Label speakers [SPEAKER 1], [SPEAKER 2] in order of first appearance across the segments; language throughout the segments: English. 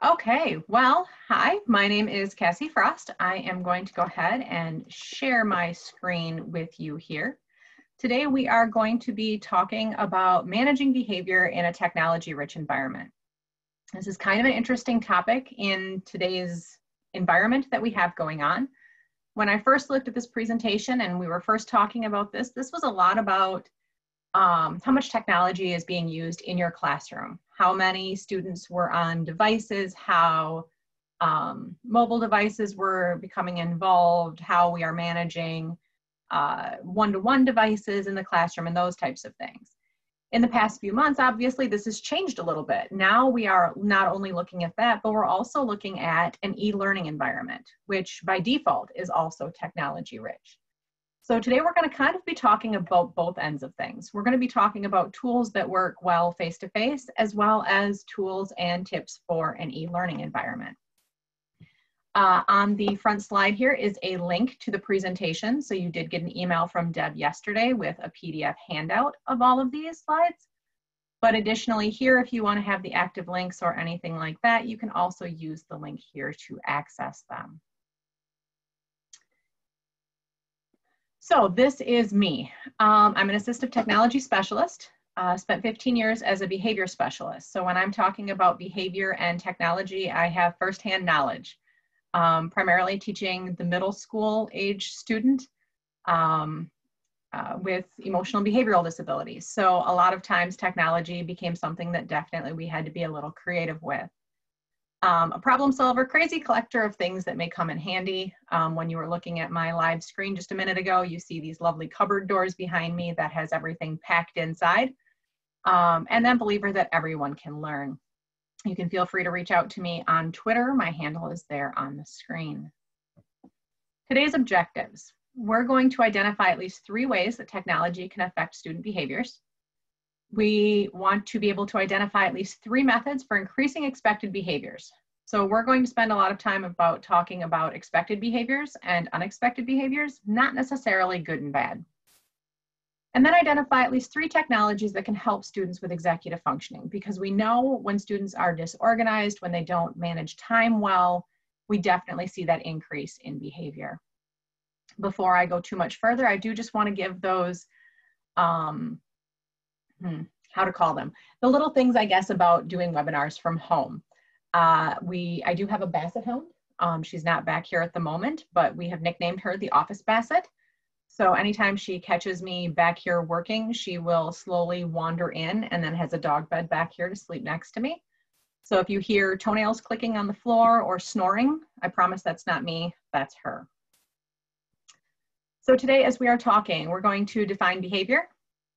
[SPEAKER 1] Okay, well, hi, my name is Cassie Frost. I am going to go ahead and share my screen with you here. Today we are going to be talking about managing behavior in a technology-rich environment. This is kind of an interesting topic in today's environment that we have going on. When I first looked at this presentation and we were first talking about this was a lot about how much technology is being used in your classroom, how many students were on devices, how mobile devices were becoming involved, how we are managing one-to-one devices in the classroom and those types of things. In the past few months, obviously, this has changed a little bit. Now we are not only looking at that, but we're also looking at an e-learning environment, which by default is also technology rich. So today we're going to kind of be talking about both ends of things. We're going to be talking about tools that work well face-to-face, as well as tools and tips for an e-learning environment. On the front slide here is a link to the presentation. So you did get an email from Deb yesterday with a PDF handout of all of these slides. But additionally here, if you want to have the active links or anything like that, you can also use the link here to access them. So this is me. I'm an assistive technology specialist, spent 15 years as a behavior specialist. So when I'm talking about behavior and technology, I have firsthand knowledge, primarily teaching the middle school age student with emotional behavioral disabilities. So a lot of times technology became something that definitely we had to be a little creative with. A problem solver, crazy collector of things that may come in handy. When you were looking at my live screen just a minute ago, you see these lovely cupboard doors behind me that has everything packed inside. And then believer that everyone can learn. You can feel free to reach out to me on Twitter. My handle is there on the screen. Today's objectives. We're going to identify at least 3 ways that technology can affect student behaviors. We want to be able to identify at least 3 methods for increasing expected behaviors. So we're going to spend a lot of time talking about expected behaviors and unexpected behaviors, not necessarily good and bad. And then identify at least 3 technologies that can help students with executive functioning, because we know when students are disorganized, when they don't manage time well, we definitely see that increase in behavior. Before I go too much further, I do just want to give those how to call them, the little things, I guess, about doing webinars from home. I do have a Basset hound. She's not back here at the moment, but we have nicknamed her the Office Basset. So anytime she catches me back here working, she will slowly wander in and then has a dog bed back here to sleep next to me. So if you hear toenails clicking on the floor or snoring, I promise that's not me, that's her. So today, as we are talking, we're going to define behavior.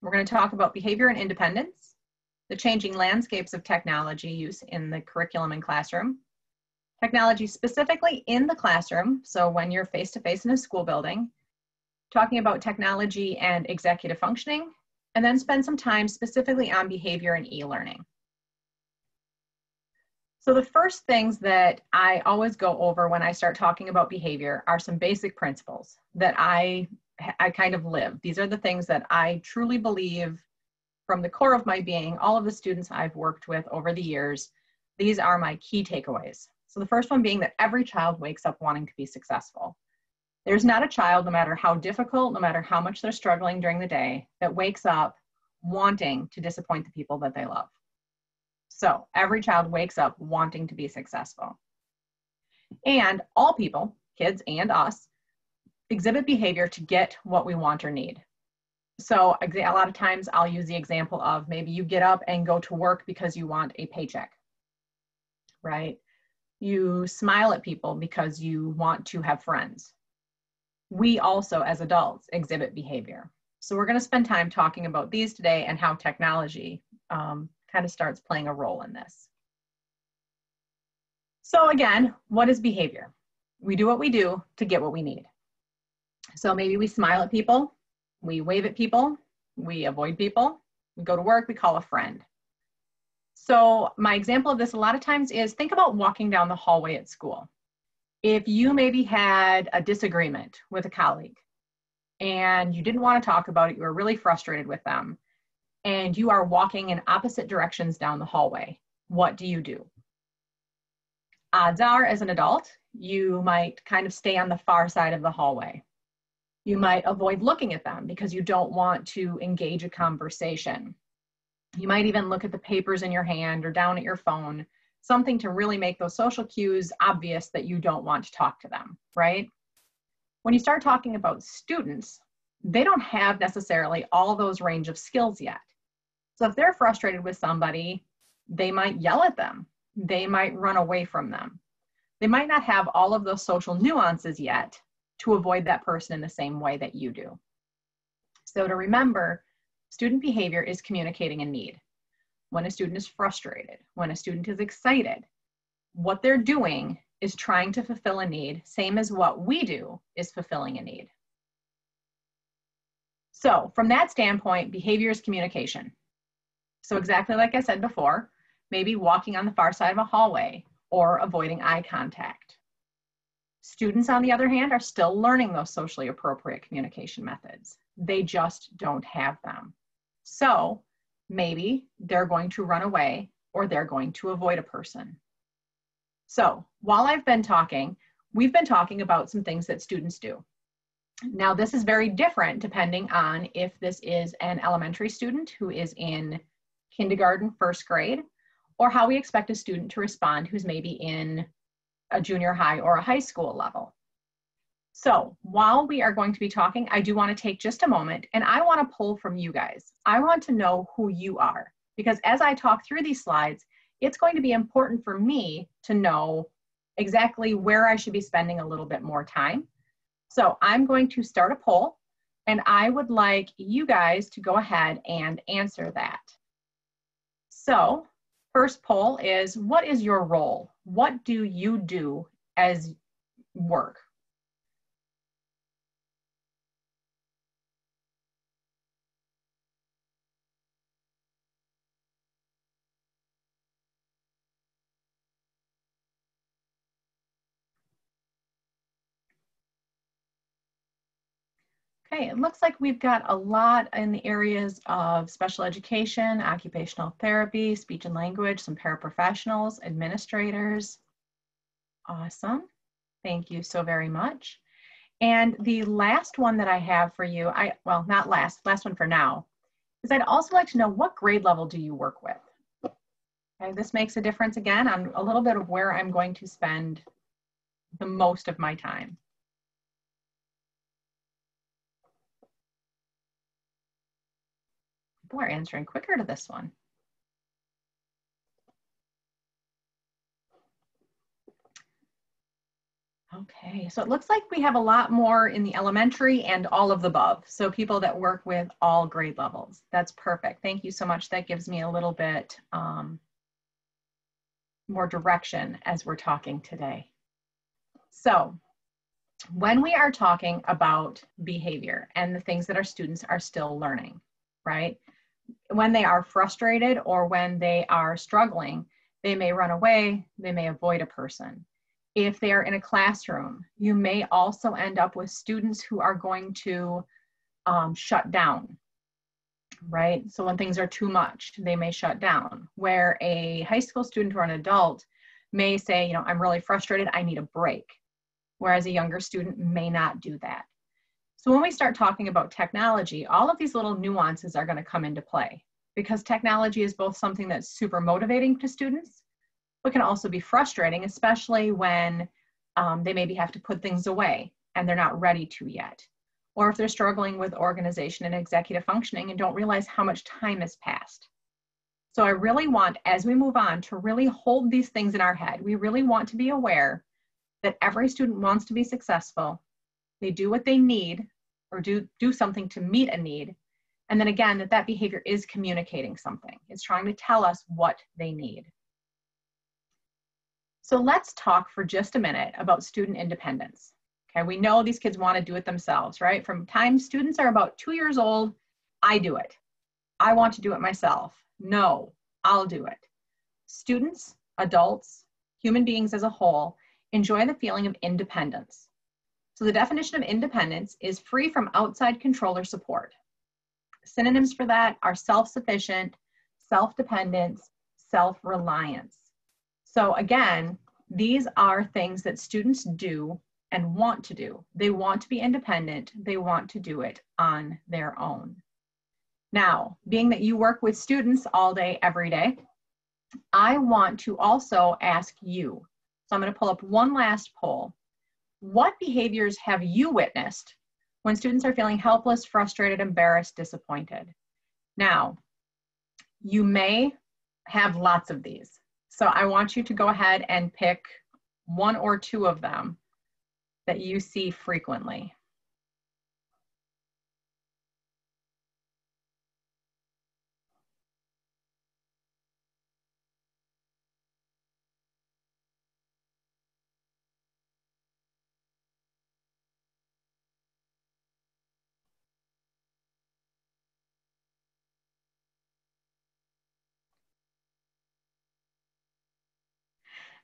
[SPEAKER 1] We're going to talk about behavior and independence, the changing landscapes of technology use in the curriculum and classroom, technology specifically in the classroom, so when you're face-to-face in a school building, talking about technology and executive functioning, and then spend some time specifically on behavior and e-learning. So the first things that I always go over when I start talking about behavior are some basic principles that I kind of live. These are the things that I truly believe from the core of my being. All of the students I've worked with over the years, these are my key takeaways. So the first one being that every child wakes up wanting to be successful. There's not a child, no matter how difficult, no matter how much they're struggling during the day, that wakes up wanting to disappoint the people that they love. So every child wakes up wanting to be successful. And all people, kids and us, exhibit behavior to get what we want or need. So a lot of times I'll use the example of maybe you get up and go to work because you want a paycheck, right? You smile at people because you want to have friends. We also, as adults, exhibit behavior. So we're going to spend time talking about these today and how technology kind of starts playing a role in this. So again, what is behavior? We do what we do to get what we need. So maybe we smile at people, we wave at people, we avoid people, we go to work, we call a friend. So my example of this a lot of times is think about walking down the hallway at school. If you maybe had a disagreement with a colleague and you didn't want to talk about it, you were really frustrated with them, and you are walking in opposite directions down the hallway, what do? Odds are, as an adult, you might kind of stay on the far side of the hallway. You might avoid looking at them because you don't want to engage a conversation. You might even look at the papers in your hand or down at your phone, something to really make those social cues obvious that you don't want to talk to them, right? When you start talking about students, they don't have necessarily all those range of skills yet. So if they're frustrated with somebody, they might yell at them. They might run away from them. They might not have all of those social nuances yet to avoid that person in the same way that you do. So to remember, student behavior is communicating a need. When a student is frustrated, when a student is excited, what they're doing is trying to fulfill a need, same as what we do is fulfilling a need. So from that standpoint, behavior is communication. So exactly like I said before, maybe walking on the far side of a hallway or avoiding eye contact. Students, on the other hand, are still learning those socially appropriate communication methods. They just don't have them. So maybe they're going to run away or they're going to avoid a person. So while I've been talking, we've been talking about some things that students do. Now, this is very different depending on if this is an elementary student who is in kindergarten, first grade, or how we expect a student to respond who's maybe in a junior high or a high school level. So while we are going to be talking, I do want to take just a moment and I want to pull from you guys. I want to know who you are, because as I talk through these slides, it's going to be important for me to know exactly where I should be spending a little bit more time. So I'm going to start a poll and I would like you guys to go ahead and answer that. So first poll is, what is your role? What do you do as work? Okay, it looks like we've got a lot in the areas of special education, occupational therapy, speech and language, some paraprofessionals, administrators. Awesome. Thank you so very much. And the last one that I have for you, well, not last one for now, is I'd also like to know, what grade level do you work with? Okay, this makes a difference again on a little bit of where I'm going to spend the most of my time. People are answering quicker to this one. Okay, so it looks like we have a lot more in the elementary and all of the above. So people that work with all grade levels. That's perfect. Thank you so much. That gives me a little bit more direction as we're talking today. So when we are talking about behavior and the things that our students are still learning, right? When they are frustrated or when they are struggling, they may run away, they may avoid a person. If they are in a classroom, you may also end up with students who are going to shut down, right? So when things are too much, they may shut down. Where a high school student or an adult may say, you know, I'm really frustrated, I need a break. Whereas a younger student may not do that. So when we start talking about technology, all of these little nuances are going to come into play, because technology is both something that's super motivating to students, but can also be frustrating, especially when they maybe have to put things away and they're not ready to yet. Or if they're struggling with organization and executive functioning and don't realize how much time has passed. So I really want, as we move on, to really hold these things in our head. We really want to be aware that every student wants to be successful. They do what they need or do something to meet a need. And then again, that behavior is communicating something. It's trying to tell us what they need. So let's talk for just a minute about student independence. Okay, we know these kids want to do it themselves, right? From time students are about 2 years old, I do it. I want to do it myself. No, I'll do it. Students, adults, human beings as a whole, enjoy the feeling of independence. So the definition of independence is free from outside control or support. Synonyms for that are self-sufficient, self-dependence, self-reliance. So again, These are things that students do and want to do. They want to be independent. They want to do it on their own. Now, being that you work with students all day, every day, I want to also ask you. So I'm going to pull up one last poll. What behaviors have you witnessed when students are feeling helpless, frustrated, embarrassed, disappointed? Now, you may have lots of these. So I want you to go ahead and pick one or two of them that you see frequently.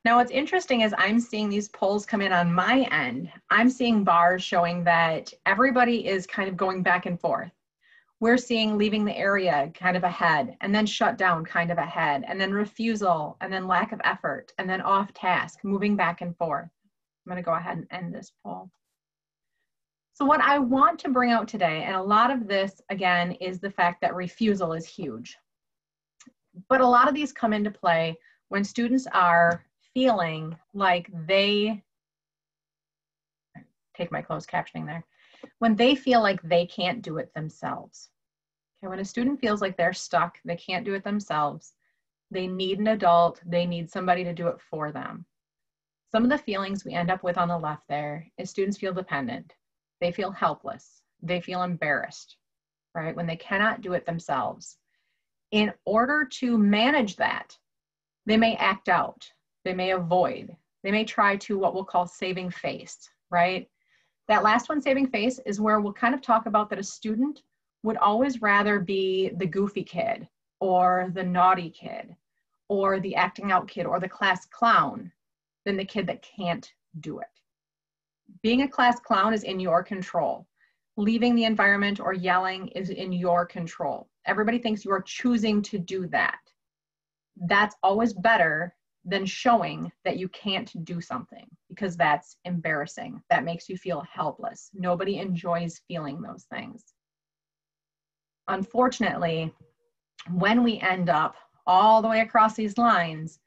[SPEAKER 1] Now, what's interesting is I'm seeing these polls come in on my end. I'm seeing bars showing that everybody is kind of going back and forth. We're seeing leaving the area kind of ahead, and then shut down kind of ahead, and then refusal, and then lack of effort, and then off task, moving back and forth. I'm going to go ahead and end this poll. So what I want to bring out today, and a lot of this, again, is the fact that refusal is huge. But a lot of these come into play when students are feeling like they, take my closed captioning there, when they feel like they can't do it themselves. Okay, when a student feels like they're stuck, they can't do it themselves, they need an adult, they need somebody to do it for them. Some of the feelings we end up with on the left there is students feel dependent, they feel helpless, they feel embarrassed, right, when they cannot do it themselves. In order to manage that, they may act out, they may avoid, they may try to what we'll call saving face, right? That last one, saving face, is where we'll kind of talk about that a student would always rather be the goofy kid or the naughty kid or the acting out kid or the class clown than the kid that can't do it. Being a class clown is in your control. Leaving the environment or yelling is in your control. Everybody thinks you are choosing to do that. That's always better than showing that you can't do something, because that's embarrassing. That makes you feel helpless. Nobody enjoys feeling those things. Unfortunately, when we end up all the way across these lines,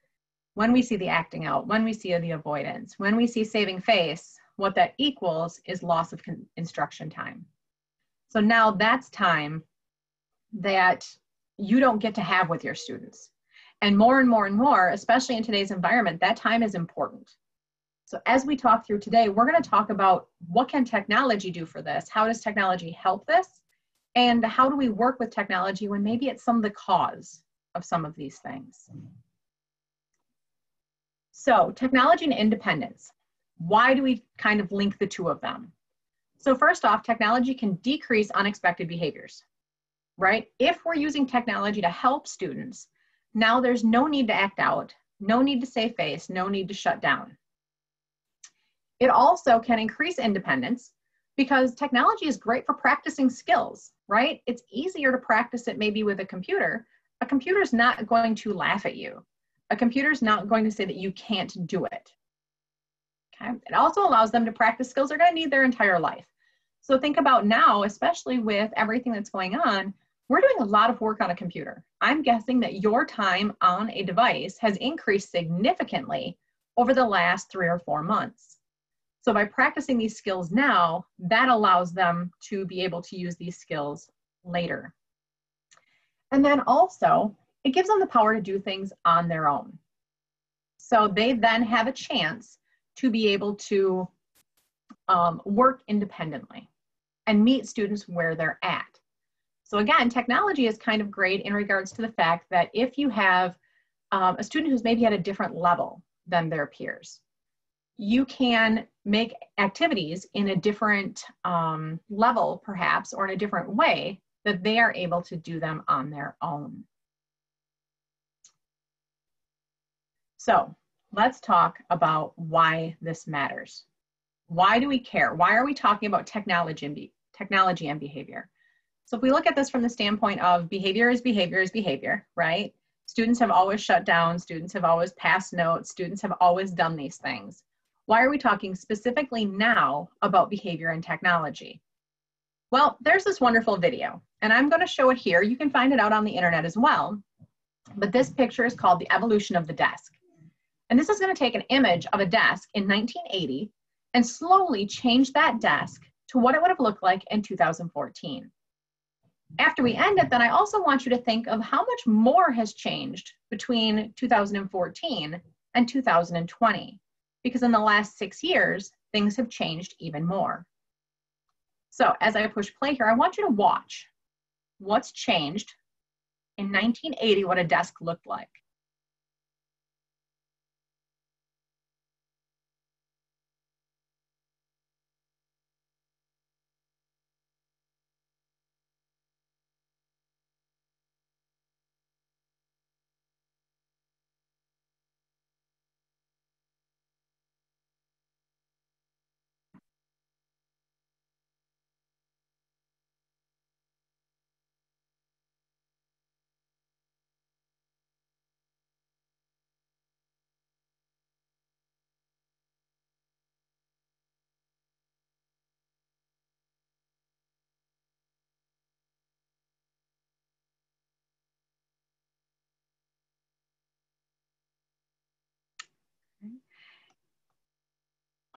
[SPEAKER 1] when we see the acting out, when we see the avoidance, when we see saving face, what that equals is loss of instruction time. So now that's time that you don't get to have with your students. And more and more, especially in today's environment, that time is important. So as we talk through today, we're going to talk about what can technology do for this? How does technology help this? And how do we work with technology when maybe it's some of the cause of some of these things? So technology and independence. Why do we kind of link the two of them? So first off, technology can decrease unexpected behaviors, right? If we're using technology to help students, now there's no need to act out, no need to save face, no need to shut down. It also can increase independence because technology is great for practicing skills, right? It's easier to practice it maybe with a computer. A computer's not going to laugh at you. A computer's not going to say that you can't do it. Okay? It also allows them to practice skills they're going to need their entire life. So think about now, especially with everything that's going on, we're doing a lot of work on a computer. I'm guessing that your time on a device has increased significantly over the last 3 or 4 months. So by practicing these skills now, that allows them to be able to use these skills later. And then also, it gives them the power to do things on their own. So they then have a chance to be able to work independently and meet students where they're at. So again, technology is kind of great in regards to the fact that if you have a student who's maybe at a different level than their peers, you can make activities in a different level perhaps, or in a different way that they are able to do them on their own. So let's talk about why this matters. Why do we care? Why are we talking about technology and behavior? So if we look at this from the standpoint of behavior is behavior is behavior, right? Students have always shut down, students have always passed notes, students have always done these things. Why are we talking specifically now about behavior and technology? Well, there's this wonderful video, and I'm going to show it here. You can find it out on the internet as well. But this picture is called The Evolution of the Desk. And this is going to take an image of a desk in 1980 and slowly change that desk to what it would have looked like in 2014. After we end it, then I also want you to think of how much more has changed between 2014 and 2020. Because in the last 6 years, things have changed even more. So as I push play here, I want you to watch what's changed in 1980, what a desk looked like.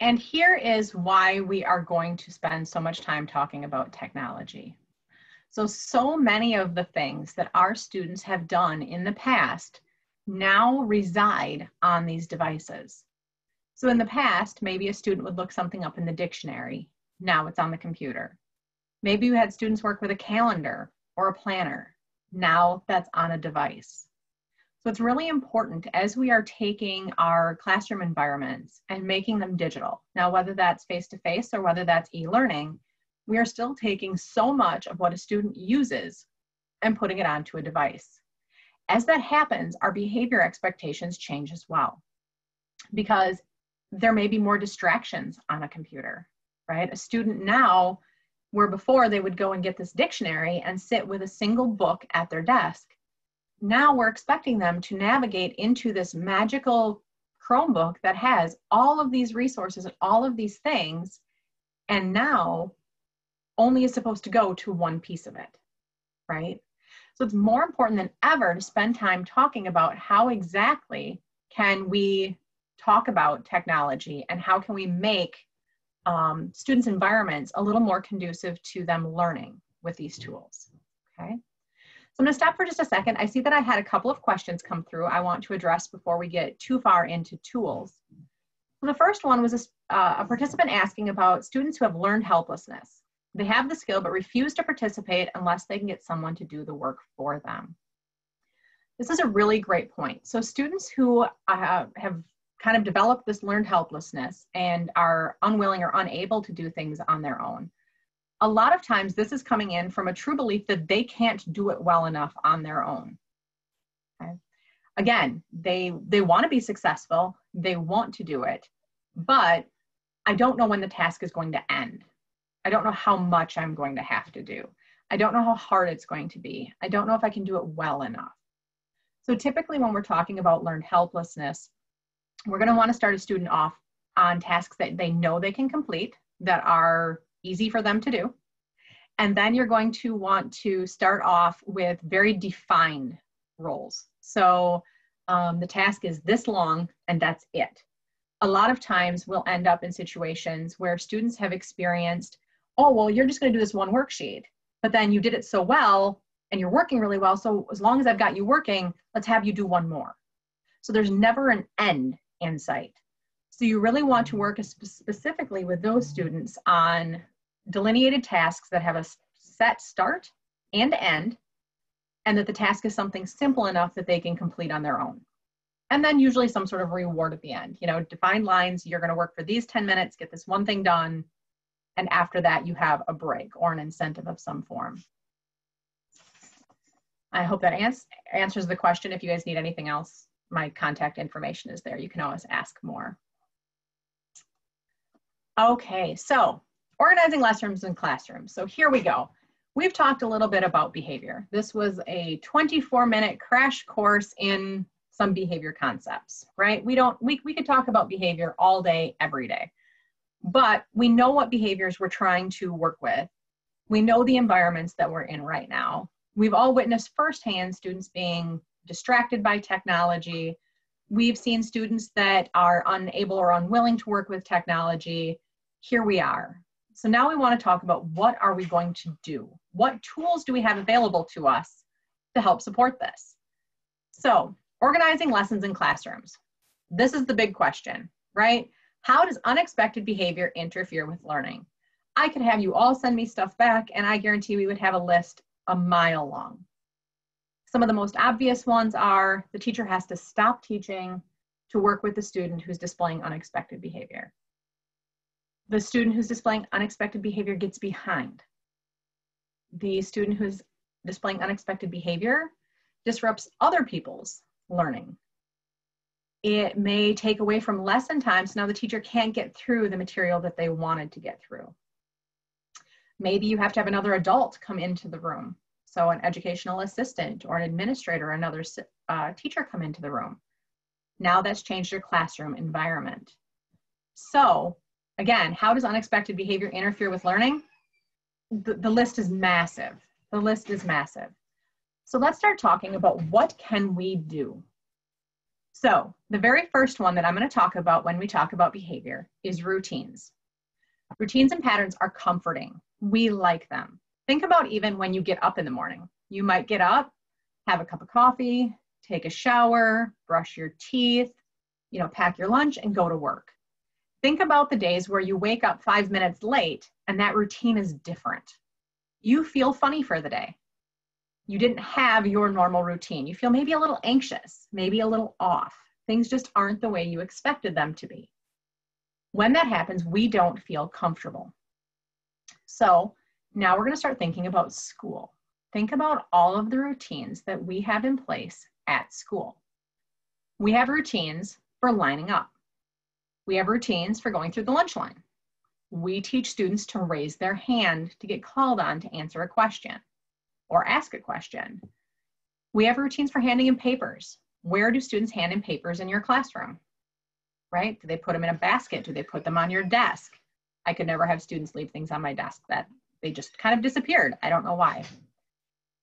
[SPEAKER 1] And here is why we are going to spend so much time talking about technology. So many of the things that our students have done in the past now reside on these devices. So in the past, maybe a student would look something up in the dictionary. Now it's on the computer. Maybe you had students work with a calendar or a planner. Now that's on a device. So it's really important as we are taking our classroom environments and making them digital. Now, whether that's face-to-face or whether that's e-learning, we are still taking so much of what a student uses and putting it onto a device. As that happens, our behavior expectations change as well, because there may be more distractions on a computer, right? A student now, where before they would go and get this dictionary and sit with a single book at their desk, now we're expecting them to navigate into this magical Chromebook that has all of these resources and all of these things, and now only is supposed to go to one piece of it, right? So it's more important than ever to spend time talking about how exactly can we talk about technology and how can we make students' environments a little more conducive to them learning with these tools, okay? So I'm going to stop for just a second. I see that I had a couple of questions come through I want to address before we get too far into tools. So the first one was a participant asking about students who have learned helplessness. They have the skill but refuse to participate unless they can get someone to do the work for them. This is a really great point. So students who have kind of developed this learned helplessness and are unwilling or unable to do things on their own, a lot of times this is coming in from a true belief that they can't do it well enough on their own. Okay? Again, they want to be successful, they want to do it, but I don't know when the task is going to end. I don't know how much I'm going to have to do. I don't know how hard it's going to be. I don't know if I can do it well enough. So typically when we're talking about learned helplessness, we're going to want to start a student off on tasks that they know they can complete, that are easy for them to do. And then you're going to want to start off with very defined roles. So the task is this long and that's it. A lot of times we'll end up in situations where students have experienced, oh, well, you're just going to do this one worksheet, but then you did it so well and you're working really well. So as long as I've got you working, let's have you do one more. So there's never an end in sight. So you really want to work specifically with those students on delineated tasks that have a set start and end, and that the task is something simple enough that they can complete on their own. And then usually some sort of reward at the end. You know, defined lines, you're going to work for these 10 minutes, get this one thing done, and after that you have a break or an incentive of some form. I hope that answers the question. If you guys need anything else, my contact information is there. You can always ask more. Okay, so organizing lessons and classrooms. So here we go. we've talked a little bit about behavior. This was a 24-minute crash course in some behavior concepts, right? We could talk about behavior all day, every day, but we know what behaviors we're trying to work with. We know the environments that we're in right now. We've all witnessed firsthand students being distracted by technology. We've seen students that are unable or unwilling to work with technology. Here we are. So now we want to talk about what are we going to do? What tools do we have available to us to help support this? So, organizing lessons in classrooms. This is the big question, right? How does unexpected behavior interfere with learning? I could have you all send me stuff back and I guarantee we would have a list a mile long. Some of the most obvious ones are the teacher has to stop teaching to work with the student who's displaying unexpected behavior. The student who's displaying unexpected behavior gets behind. The student who's displaying unexpected behavior disrupts other people's learning. It may take away from lesson time, so now the teacher can't get through the material that they wanted to get through. Maybe you have to have another adult come into the room. So an educational assistant or an administrator or another teacher come into the room. Now that's changed your classroom environment. So again, how does unexpected behavior interfere with learning? The list is massive. The list is massive. So let's start talking about what can we do. So the very first one that I'm going to talk about when we talk about behavior is routines. Routines and patterns are comforting. We like them. Think about even when you get up in the morning. You might get up, have a cup of coffee, take a shower, brush your teeth, pack your lunch and go to work. Think about the days where you wake up 5 minutes late and that routine is different. You feel funny for the day. You didn't have your normal routine. You feel maybe a little anxious, maybe a little off. Things just aren't the way you expected them to be. When that happens, we don't feel comfortable. So now we're going to start thinking about school. Think about all of the routines that we have in place at school. We have routines for lining up. We have routines for going through the lunch line. We teach students to raise their hand to get called on to answer a question or ask a question. We have routines for handing in papers. Where do students hand in papers in your classroom? Right? Do they put them in a basket? Do they put them on your desk? I could never have students leave things on my desk that they just kind of disappeared. I don't know why.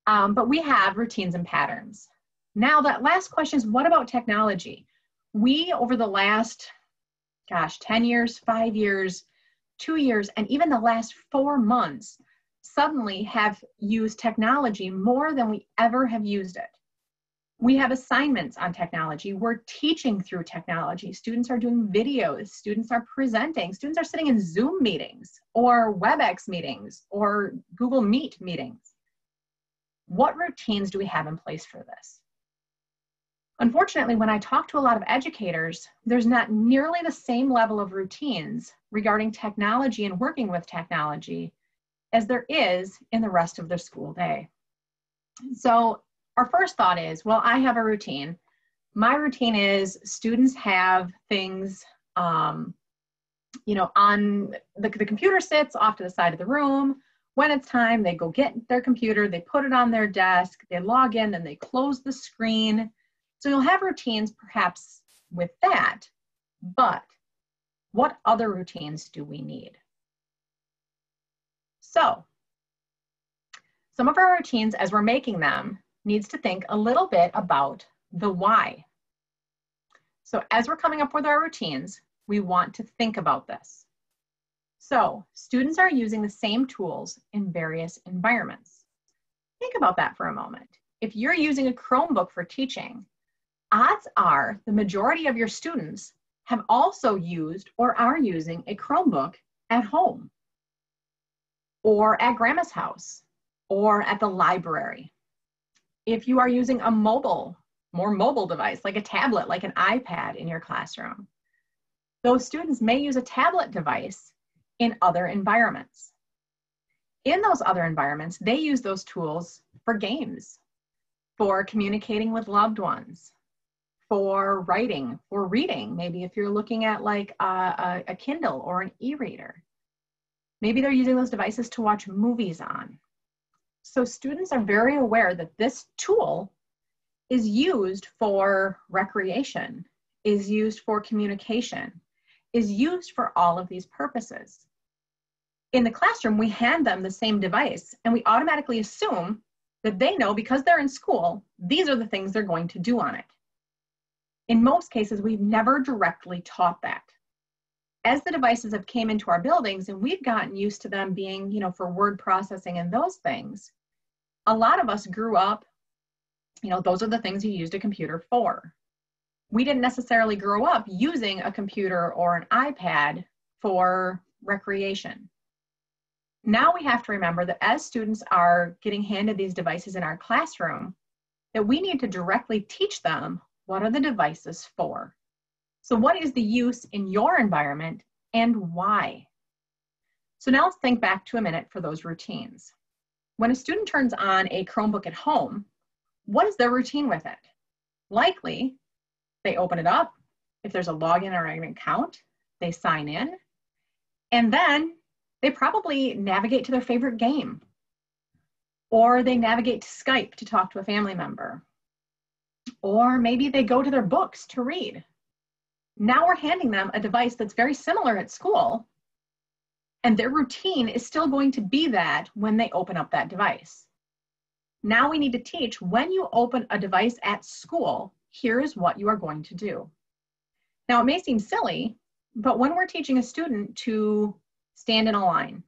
[SPEAKER 1] But we have routines and patterns. Now that last question is, what about technology? We, over the last, 10 years, 5 years, 2 years, and even the last 4 months, suddenly have used technology more than we ever have used it. We have assignments on technology. We're teaching through technology. Students are doing videos. Students are presenting. Students are sitting in Zoom meetings or WebEx meetings or Google Meet meetings. What routines do we have in place for this? Unfortunately, when I talk to a lot of educators, there's not nearly the same level of routines regarding technology and working with technology as there is in the rest of their school day. So our first thought is, well, I have a routine. My routine is students have things, on the computer sits off to the side of the room. When it's time, they go get their computer, they put it on their desk, they log in, then they close the screen. So you'll have routines perhaps with that, but what other routines do we need? So some of our routines, as we're making them, needs to think a little bit about the why. So as we're coming up with our routines, we want to think about this. So students are using the same tools in various environments. Think about that for a moment. If you're using a Chromebook for teaching, odds are the majority of your students have also used or are using a Chromebook at home or at grandma's house or at the library. If you are using a more mobile device, like a tablet, like an iPad in your classroom, those students may use a tablet device in other environments. In those other environments, they use those tools for games, for communicating with loved ones, for writing, for reading. Maybe if you're looking at like a Kindle or an e-reader. Maybe they're using those devices to watch movies on. So students are very aware that this tool is used for recreation, is used for communication, is used for all of these purposes. In the classroom, we hand them the same device and we automatically assume that they know, because they're in school, these are the things they're going to do on it. In most cases, we've never directly taught that. As the devices have came into our buildings and we've gotten used to them being, for word processing and those things, a lot of us grew up, those are the things you used a computer for. We didn't necessarily grow up using a computer or an iPad for recreation. Now we have to remember that as students are getting handed these devices in our classroom, that we need to directly teach them what are the devices for. So what is the use in your environment and why? So now let's think back to a minute for those routines. When a student turns on a Chromebook at home, what is their routine with it? Likely, they open it up. If there's a login or an account, they sign in, and then they probably navigate to their favorite game, or they navigate to Skype to talk to a family member, or maybe they go to their books to read. Now we're handing them a device that's very similar at school, and their routine is still going to be that when they open up that device. Now we need to teach, when you open a device at school, here's what you are going to do. Now it may seem silly, but when we're teaching a student to stand in a line,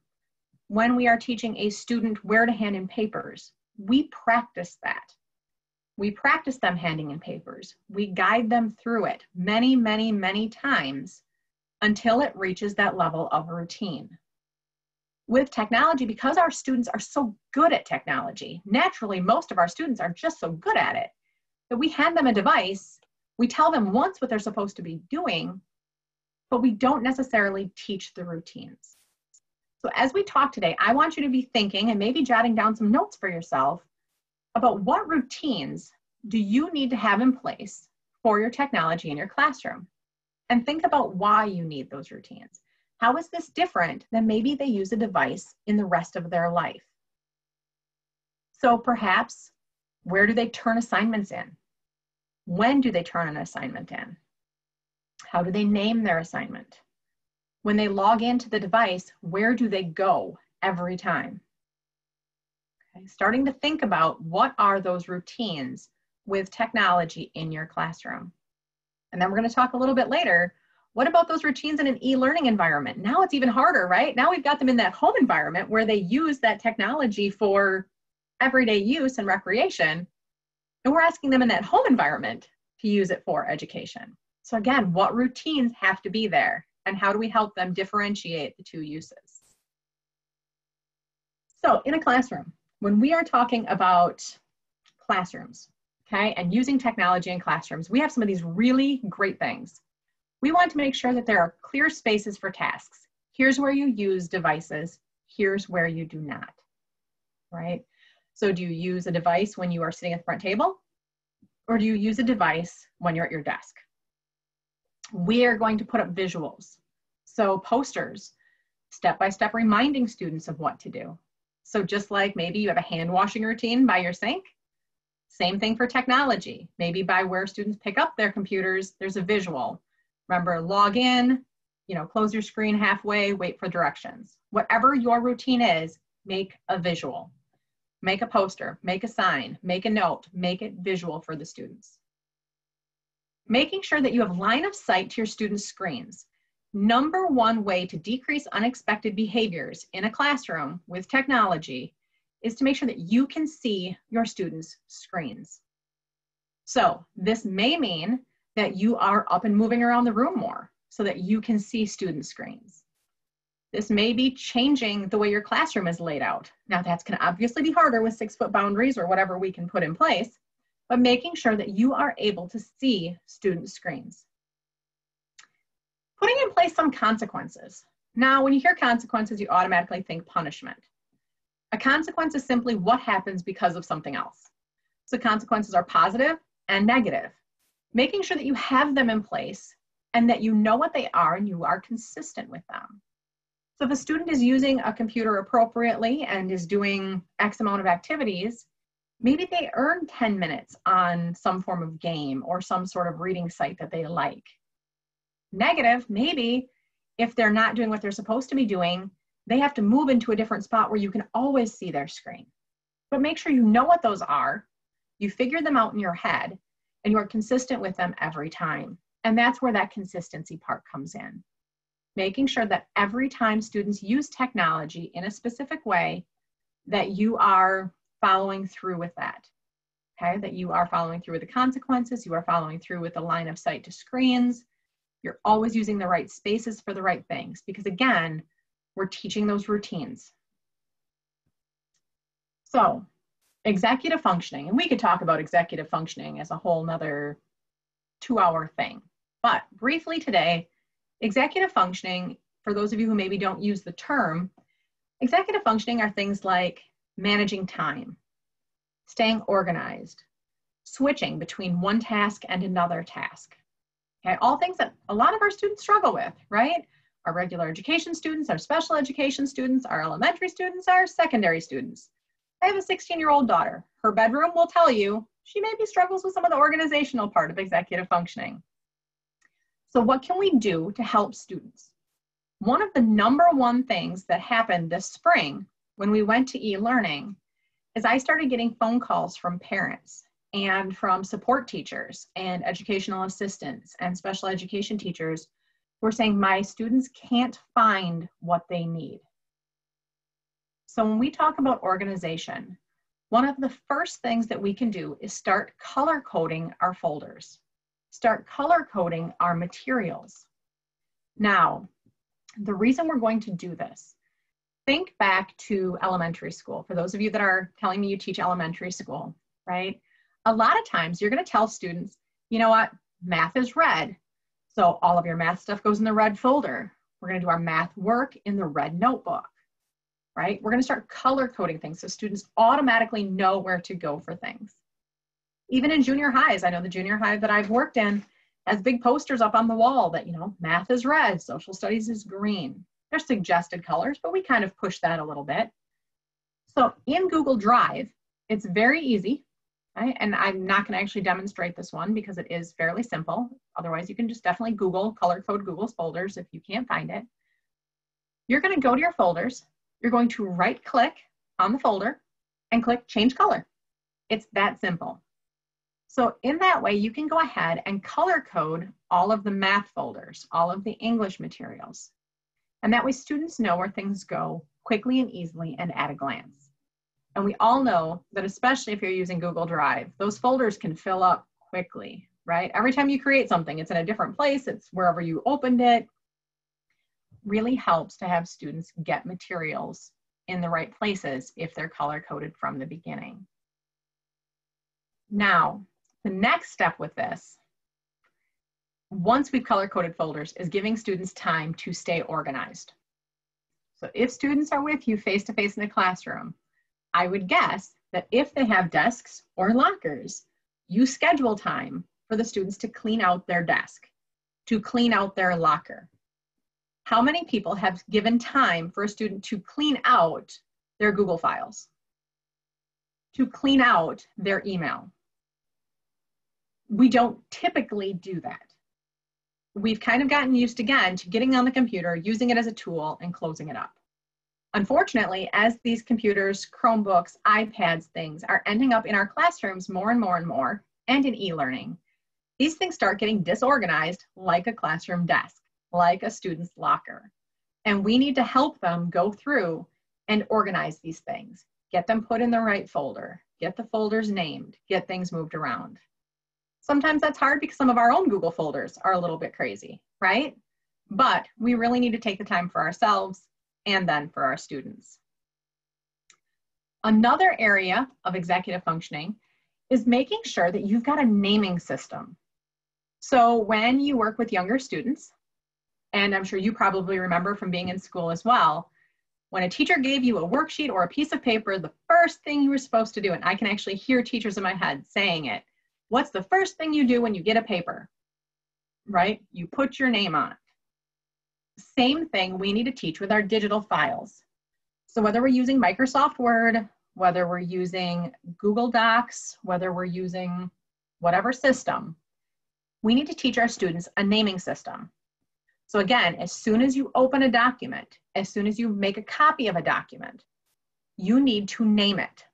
[SPEAKER 1] when we are teaching a student where to hand in papers, we practice that. We practice them handing in papers. We guide them through it many, many, many times until it reaches that level of routine. With technology, because our students are so good at technology, naturally, most of our students are just so good at it, that we hand them a device, we tell them once what they're supposed to be doing, but we don't necessarily teach the routines. So as we talk today, I want you to be thinking and maybe jotting down some notes for yourself about what routines do you need to have in place for your technology in your classroom. And think about why you need those routines. How is this different than maybe they use a device in the rest of their life? So perhaps, where do they turn assignments in? When do they turn an assignment in? How do they name their assignment? When they log into the device, where do they go every time? Okay, starting to think about what are those routines with technology in your classroom. And then we're going to talk a little bit later, what about those routines in an e-learning environment? Now it's even harder, right? Now we've got them in that home environment where they use that technology for everyday use and recreation. And we're asking them in that home environment to use it for education. So again, what routines have to be there? And how do we help them differentiate the two uses? So in a classroom, when we are talking about classrooms, okay, and using technology in classrooms, we have some of these really great things. We want to make sure that there are clear spaces for tasks. Here's where you use devices. Here's where you do not, right? So do you use a device when you are sitting at the front table? Or do you use a device when you're at your desk? We are going to put up visuals. So posters, step-by-step reminding students of what to do. So just like maybe you have a hand washing routine by your sink, same thing for technology. Maybe by where students pick up their computers, there's a visual. Remember, log in, close your screen halfway, wait for directions. Whatever your routine is, make a visual. Make a poster, make a sign, make a note, make it visual for the students. Making sure that you have line of sight to your students' screens. Number one way to decrease unexpected behaviors in a classroom with technology is to make sure that you can see your students' screens. So this may mean that you are up and moving around the room more so that you can see student screens. This may be changing the way your classroom is laid out. Now that's going to obviously be harder with 6-foot boundaries or whatever we can put in place, but making sure that you are able to see student screens. Putting in place some consequences. Now, when you hear consequences, you automatically think punishment. A consequence is simply what happens because of something else. So consequences are positive and negative. Making sure that you have them in place and that you know what they are and you are consistent with them. So if a student is using a computer appropriately and is doing X amount of activities, maybe they earn 10 minutes on some form of game or some sort of reading site that they like. Negative, maybe if they're not doing what they're supposed to be doing, they have to move into a different spot where you can always see their screen. But make sure you know what those are, you figure them out in your head, and you are consistent with them every time. And that's where that consistency part comes in. Making sure that every time students use technology in a specific way, that you are following through with that. Okay, that you are following through with the consequences, you are following through with the line of sight to screens, you're always using the right spaces for the right things, because again, we're teaching those routines. So, executive functioning, and we could talk about executive functioning as a whole nother 2-hour thing. But briefly today, executive functioning, for those of you who maybe don't use the term, executive functioning are things like managing time, staying organized, switching between one task and another task. Okay, all things that a lot of our students struggle with, right? Our regular education students, our special education students, our elementary students, our secondary students. I have a 16-year-old daughter. Her bedroom will tell you she maybe struggles with some of the organizational part of executive functioning. So what can we do to help students? One of the #1 things that happened this spring when we went to e-learning is I started getting phone calls from parents and from support teachers and educational assistants and special education teachers who are saying, my students can't find what they need. So when we talk about organization, one of the first things that we can do is start color coding our folders, start color coding our materials. Now, the reason we're going to do this, think back to elementary school. For those of you that are telling me you teach elementary school, right? A lot of times you're going to tell students, you know what, math is red. So all of your math stuff goes in the red folder. We're going to do our math work in the red notebook, right? We're going to start color coding things so students automatically know where to go for things. Even in junior highs, I know the junior high that I've worked in has big posters up on the wall that, you know, math is red, social studies is green. They're suggested colors, but we kind of push that a little bit. So in Google Drive, it's very easy, right? And I'm not going to actually demonstrate this one because it is fairly simple. Otherwise, you can just definitely Google, color code Google's folders if you can't find it. You're going to go to your folders. You're going to right click on the folder and click change color. It's that simple. So in that way, you can go ahead and color code all of the math folders, all of the English materials. And that way students know where things go quickly and easily and at a glance. And we all know that especially if you're using Google Drive, those folders can fill up quickly, right? Every time you create something, it's in a different place, it's wherever you opened it. Really helps to have students get materials in the right places if they're color coded from the beginning. Now, the next step with this, once we've color coded folders, is giving students time to stay organized. So if students are with you face-to-face in the classroom, I would guess that if they have desks or lockers, you schedule time for the students to clean out their desk, to clean out their locker. How many people have given time for a student to clean out their Google files, to clean out their email? We don't typically do that. We've kind of gotten used again to getting on the computer, using it as a tool and closing it up. Unfortunately, as these computers, Chromebooks, iPads, things are ending up in our classrooms more and more and more, and in e-learning, these things start getting disorganized like a classroom desk, like a student's locker. And we need to help them go through and organize these things, get them put in the right folder, get the folders named, get things moved around. Sometimes that's hard because some of our own Google folders are a little bit crazy, right? But we really need to take the time for ourselves and then for our students. Another area of executive functioning is making sure that you've got a naming system. So when you work with younger students, and I'm sure you probably remember from being in school as well, when a teacher gave you a worksheet or a piece of paper, the first thing you were supposed to do, and I can actually hear teachers in my head saying it, what's the first thing you do when you get a paper, right? You put your name on it. Same thing we need to teach with our digital files. So whether we're using Microsoft Word, whether we're using Google Docs, whether we're using whatever system, we need to teach our students a naming system. So again, as soon as you open a document, as soon as you make a copy of a document, you need to name it.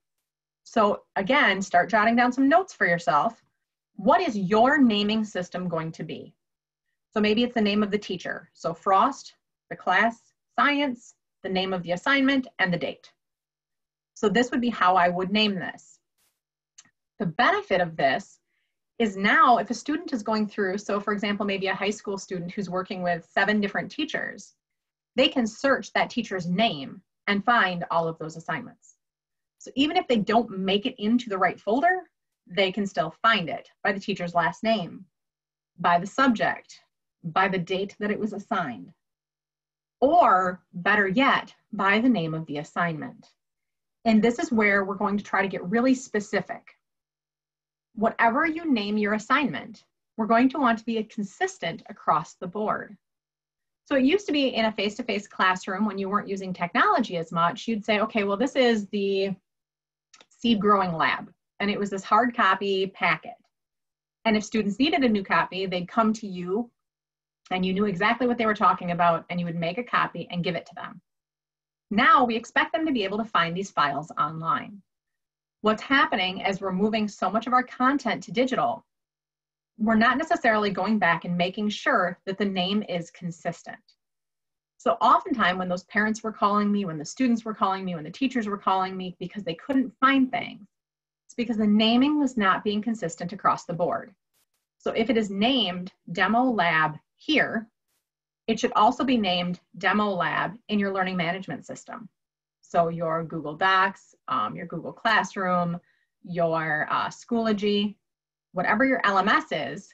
[SPEAKER 1] So again, start jotting down some notes for yourself. What is your naming system going to be? So maybe it's the name of the teacher. So Frost, the class, science, the name of the assignment, and the date. So this would be how I would name this. The benefit of this is now if a student is going through, so for example, maybe a high school student who's working with 7 different teachers, they can search that teacher's name and find all of those assignments. So even if they don't make it into the right folder, they can still find it by the teacher's last name, by the subject, by the date that it was assigned, or better yet, by the name of the assignment. And this is where we're going to try to get really specific. Whatever you name your assignment, we're going to want to be consistent across the board. So it used to be in a face-to-face classroom when you weren't using technology as much, you'd say, okay, well, this is the seed growing lab. And it was this hard copy packet. And if students needed a new copy, they'd come to you and you knew exactly what they were talking about and you would make a copy and give it to them. Now we expect them to be able to find these files online. What's happening as we're moving so much of our content to digital, we're not necessarily going back and making sure that the name is consistent. So oftentimes when those parents were calling me, when the students were calling me, when the teachers were calling me because they couldn't find things, it's because the naming was not being consistent across the board. So if it is named Demo Lab here, it should also be named Demo Lab in your learning management system. So your Google Docs, your Google Classroom, your Schoology, whatever your LMS is,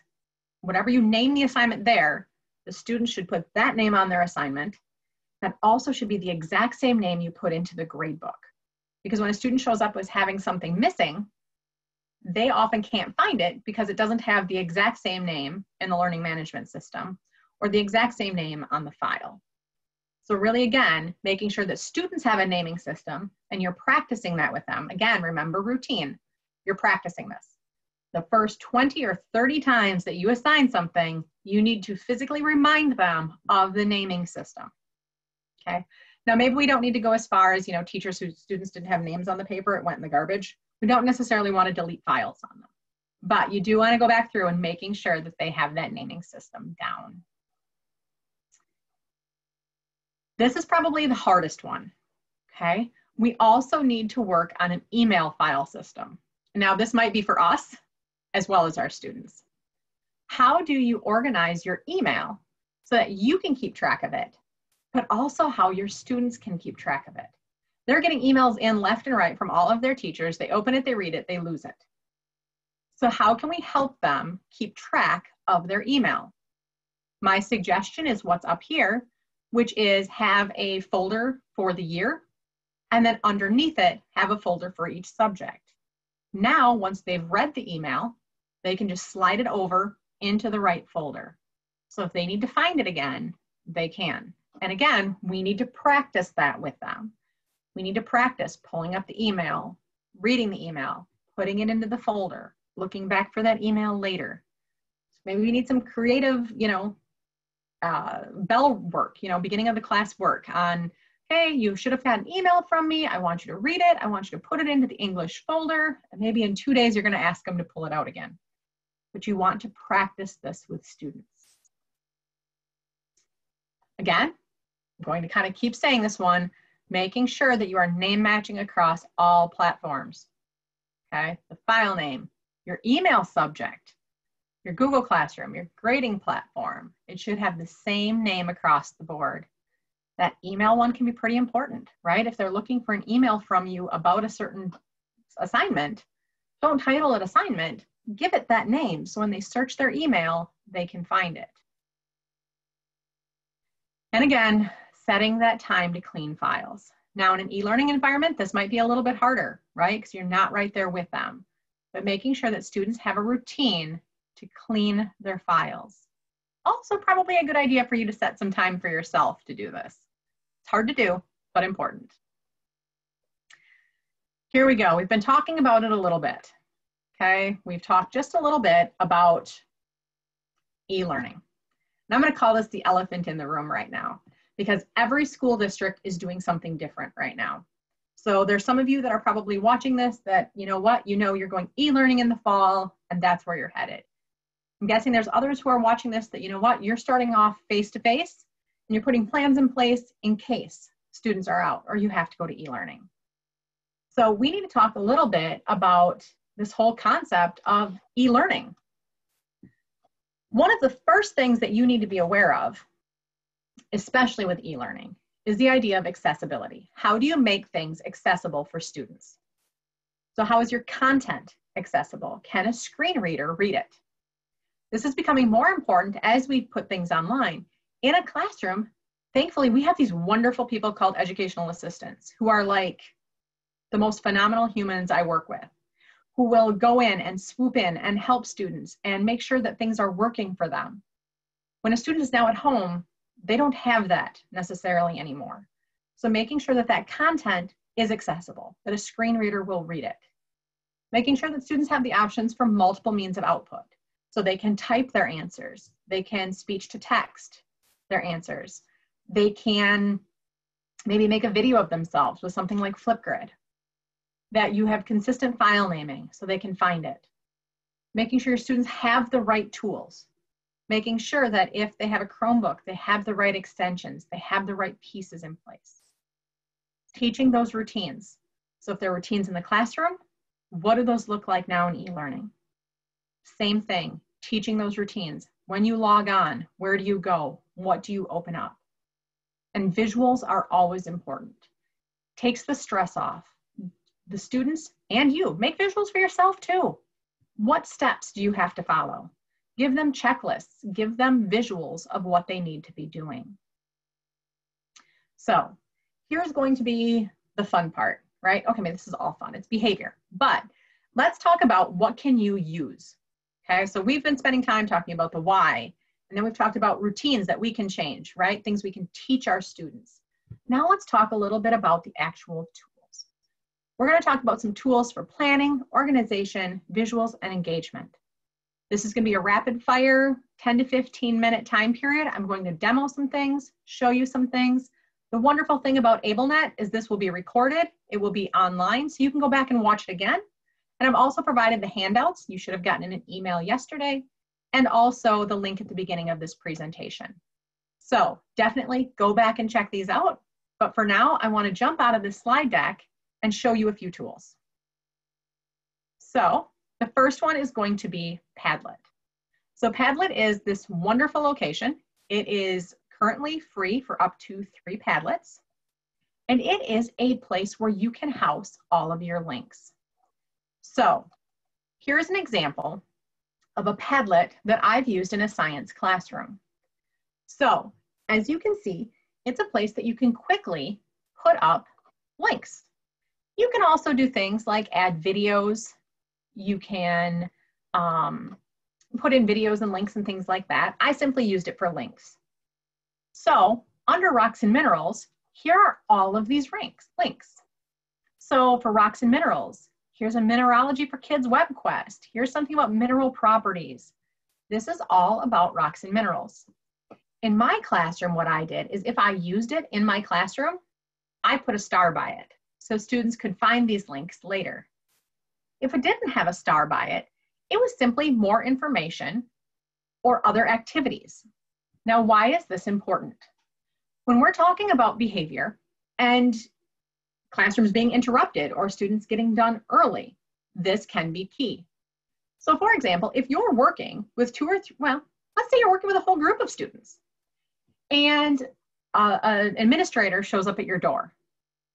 [SPEAKER 1] whatever you name the assignment there, the student should put that name on their assignment. That also should be the exact same name you put into the gradebook. Because when a student shows up as having something missing, they often can't find it because it doesn't have the exact same name in the learning management system or the exact same name on the file. So really, again, making sure that students have a naming system and you're practicing that with them. Again, remember routine. You're practicing this. The first 20 or 30 times that you assign something, you need to physically remind them of the naming system. Okay. Now, maybe we don't need to go as far as, teachers whose students didn't have names on the paper, it went in the garbage. We don't necessarily want to delete files on them, but you do want to go back through and making sure that they have that naming system down. This is probably the hardest one, okay? We also need to work on an email file system. Now, this might be for us as well as our students. How do you organize your email so that you can keep track of it, but also how your students can keep track of it? They're getting emails in left and right from all of their teachers. They open it, they read it, they lose it. So how can we help them keep track of their email? My suggestion is what's up here, which is have a folder for the year, and then underneath it, have a folder for each subject. Now, once they've read the email, they can just slide it over into the right folder. So if they need to find it again, they can. And again, we need to practice that with them. We need to practice pulling up the email, reading the email, putting it into the folder, looking back for that email later. So maybe we need some creative, bell work, beginning of the class work on, hey, you should have had an email from me. I want you to read it. I want you to put it into the English folder. And maybe in 2 days, you're going to ask them to pull it out again. But you want to practice this with students. Again, I'm going to kind of keep saying this one, making sure that you are name matching across all platforms. Okay, the file name, your email subject, your Google Classroom, your grading platform, it should have the same name across the board. That email one can be pretty important, right? If they're looking for an email from you about a certain assignment, don't title it assignment, give it that name. So when they search their email, they can find it. And again, setting that time to clean files. Now in an e-learning environment, this might be a little bit harder, right? Because you're not right there with them. But making sure that students have a routine to clean their files. Also probably a good idea for you to set some time for yourself to do this. It's hard to do, but important. Here we go. We've been talking about it a little bit. Okay, we've talked just a little bit about e-learning. And I'm going to call this the elephant in the room right now, because every school district is doing something different right now. So there's some of you that are probably watching this that, you know what, you're going e-learning in the fall, and that's where you're headed. I'm guessing there's others who are watching this that, you know what, you're starting off face-to-face, and you're putting plans in place in case students are out or you have to go to e-learning. So we need to talk a little bit about this whole concept of e-learning. One of the first things that you need to be aware of, especially with e-learning, is the idea of accessibility. How do you make things accessible for students? So how is your content accessible? Can a screen reader read it? This is becoming more important as we put things online. In a classroom, thankfully, we have these wonderful people called educational assistants who are like the most phenomenal humans I work with, who will go in and swoop in and help students and make sure that things are working for them. When a student is now at home, they don't have that necessarily anymore. So making sure that that content is accessible, that a screen reader will read it. Making sure that students have the options for multiple means of output. So they can type their answers, they can speech to text their answers, they can maybe make a video of themselves with something like Flipgrid, that you have consistent file naming so they can find it. Making sure your students have the right tools. Making sure that if they have a Chromebook, they have the right extensions, they have the right pieces in place. Teaching those routines. So if there are routines in the classroom, what do those look like now in e-learning? Same thing, teaching those routines. When you log on, where do you go? What do you open up? And visuals are always important. Takes the stress off. The students and you, make visuals for yourself too. What steps do you have to follow? Give them checklists, give them visuals of what they need to be doing. So here's going to be the fun part, right? Okay, this is all fun, it's behavior, but let's talk about what can you use. Okay, so we've been spending time talking about the why, and then we've talked about routines that we can change, right? Things we can teach our students. Now let's talk a little bit about the actual tools. We're going to talk about some tools for planning, organization, visuals, and engagement. This is going to be a rapid fire 10 to 15 minute time period. I'm going to demo some things, show you some things. The wonderful thing about AbleNet is this will be recorded. It will be online, so you can go back and watch it again. And I've also provided the handouts. You should have gotten in an email yesterday, and also the link at the beginning of this presentation. So definitely go back and check these out. But for now, I want to jump out of this slide deck and show you a few tools. So the first one is going to be Padlet. So Padlet is this wonderful location. It is currently free for up to 3 Padlets. And it is a place where you can house all of your links. So here's an example of a Padlet that I've used in a science classroom. So as you can see, it's a place that you can quickly put up links. You can also do things like add videos. You can put in videos and links and things like that. I simply used it for links. So under Rocks and Minerals, here are all of these links. So for Rocks and Minerals, here's a Mineralogy for Kids web quest. Here's something about mineral properties. This is all about rocks and minerals. In my classroom, what I did is if I used it in my classroom, I put a star by it so students could find these links later. If it didn't have a star by it, it was simply more information or other activities. Now, why is this important? When we're talking about behavior and classrooms being interrupted or students getting done early, this can be key. So for example, if you're working with 2 or 3, well, let's say you're working with a whole group of students and an administrator shows up at your door,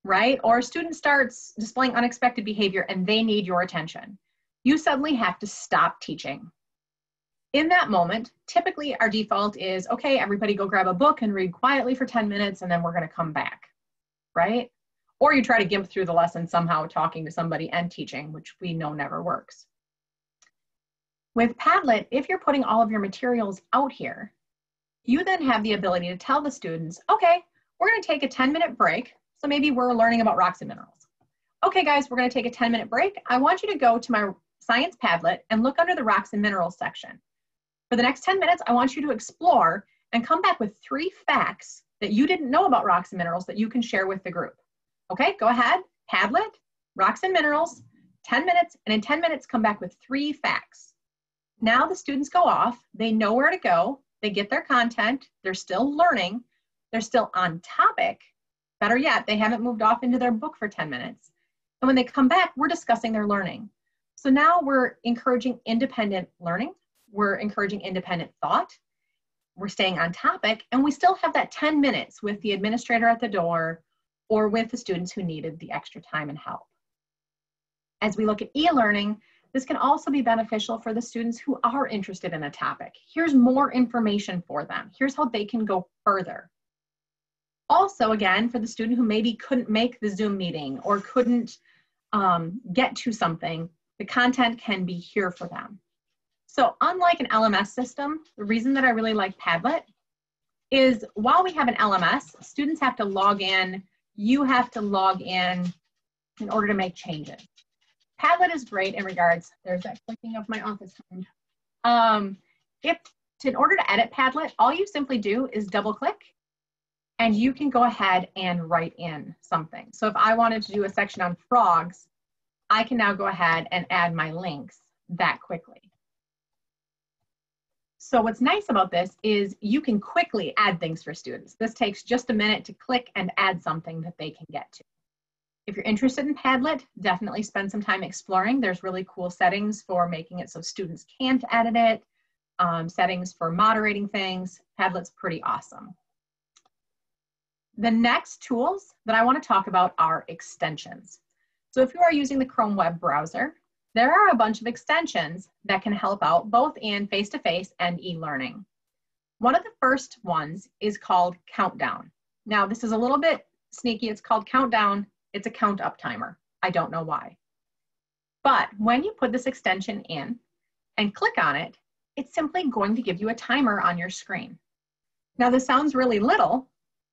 [SPEAKER 1] right? Or a student starts displaying unexpected behavior and they need your attention. You suddenly have to stop teaching. In that moment, typically our default is, okay, everybody go grab a book and read quietly for 10 minutes and then we're gonna come back, right? Or you try to gimp through the lesson somehow talking to somebody and teaching, which we know never works. With Padlet, if you're putting all of your materials out here, You then have the ability to tell the students, okay, we're going to take a 10-minute break. So maybe we're learning about rocks and minerals. Okay, guys, we're going to take a 10-minute break. I want you to go to my science Padlet and look under the rocks and minerals section. For the next 10 minutes, I want you to explore and come back with 3 facts that you didn't know about rocks and minerals that you can share with the group. Okay, go ahead, Padlet, rocks and minerals, 10 minutes, and in 10 minutes, come back with 3 facts. Now the students go off, they know where to go, they get their content, they're still learning, they're still on topic. Better yet, they haven't moved off into their book for 10 minutes. And when they come back, we're discussing their learning. So now we're encouraging independent learning, we're encouraging independent thought, we're staying on topic, and we still have that 10 minutes with the administrator at the door or with the students who needed the extra time and help. As we look at e-learning, this can also be beneficial for the students who are interested in a topic. Here's more information for them. Here's how they can go further. Also, again, for the student who maybe couldn't make the Zoom meeting or couldn't get to something, the content can be here for them. So unlike an LMS system, the reason that I really like Padlet is while we have an LMS, students have to log in, you have to log in order to make changes. Padlet is great in regards, there's that clicking of my office time. In order to edit Padlet, all you simply do is double click and you can go ahead and write in something. So if I wanted to do a section on frogs, I can now go ahead and add my links that quickly. So what's nice about this is you can quickly add things for students. This takes just a minute to click and add something that they can get to. If you're interested in Padlet, definitely spend some time exploring. There's really cool settings for making it so students can't edit it, settings for moderating things. Padlet's pretty awesome. The next tools that I want to talk about are extensions. So if you are using the Chrome web browser, there are a bunch of extensions that can help out both in face-to-face and e-learning. One of the first ones is called Countdown. Now, this is a little bit sneaky. It's called Countdown. It's a count up timer. I don't know why. But when you put this extension in and click on it, it's simply going to give you a timer on your screen. Now, this sounds really little,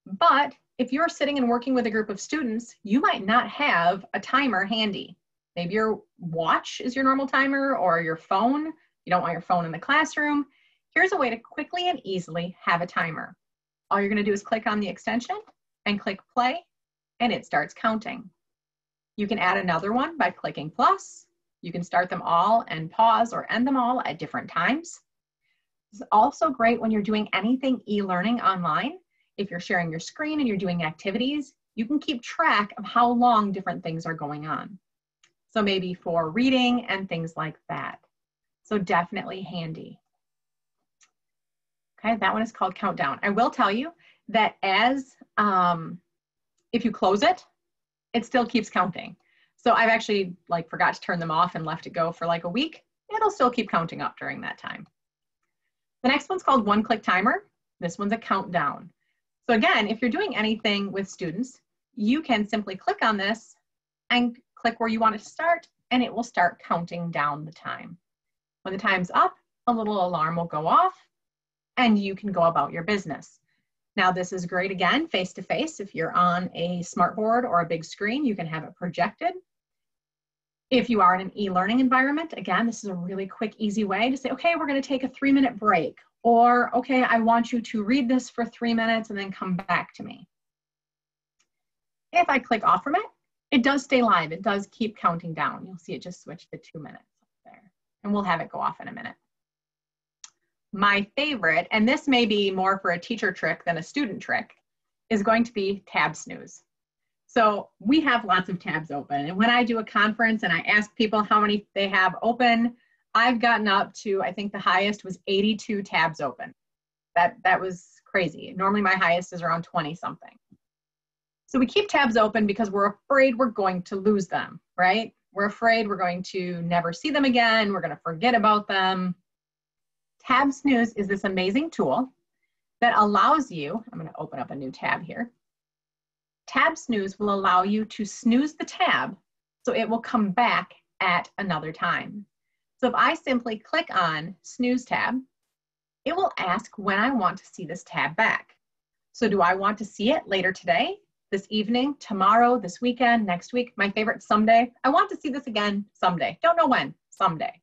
[SPEAKER 1] but if you're sitting and working with a group of students, you might not have a timer handy. Maybe your watch is your normal timer or your phone. You don't want your phone in the classroom. Here's a way to quickly and easily have a timer. All you're going to do is click on the extension and click play, and it starts counting. You can add another one by clicking plus. You can start them all and pause or end them all at different times. This is also great when you're doing anything e-learning online. If you're sharing your screen and you're doing activities, you can keep track of how long different things are going on. So maybe for reading and things like that. So definitely handy. Okay, that one is called Countdown. I will tell you that if you close it, it still keeps counting. So I've actually forgot to turn them off and left it go for a week. It'll still keep counting up during that time. The next one's called OneClick Timer. This one's a countdown. So again, if you're doing anything with students, you can simply click on this and click where you want it to start, and it will start counting down the time. When the time's up, a little alarm will go off, and you can go about your business. Now, this is great, again, face-to-face. If you're on a smartboard or a big screen, you can have it projected. If you are in an e-learning environment, again, this is a really quick, easy way to say, okay, we're going to take a 3-minute break, or, okay, I want you to read this for 3 minutes and then come back to me. If I click off from it, it does stay live. It does keep counting down. You'll see it just switch to 2 minutes up there, and we'll have it go off in a minute. My favorite, and this may be more for a teacher trick than a student trick, is going to be tab snooze. So we have lots of tabs open, and when I do a conference and I ask people how many they have open, I've gotten up to, I think the highest was 82 tabs open. That was crazy. Normally my highest is around 20 something. So we keep tabs open because we're afraid we're going to lose them, right? We're afraid we're going to never see them again. We're going to forget about them. Tab Snooze is this amazing tool that allows you, I'm going to open up a new tab here. Tab Snooze will allow you to snooze the tab so it will come back at another time. So if I simply click on Snooze tab, it will ask when I want to see this tab back. So do I want to see it later today, this evening, tomorrow, this weekend, next week? My favorite, someday. I want to see this again someday. Don't know when, someday.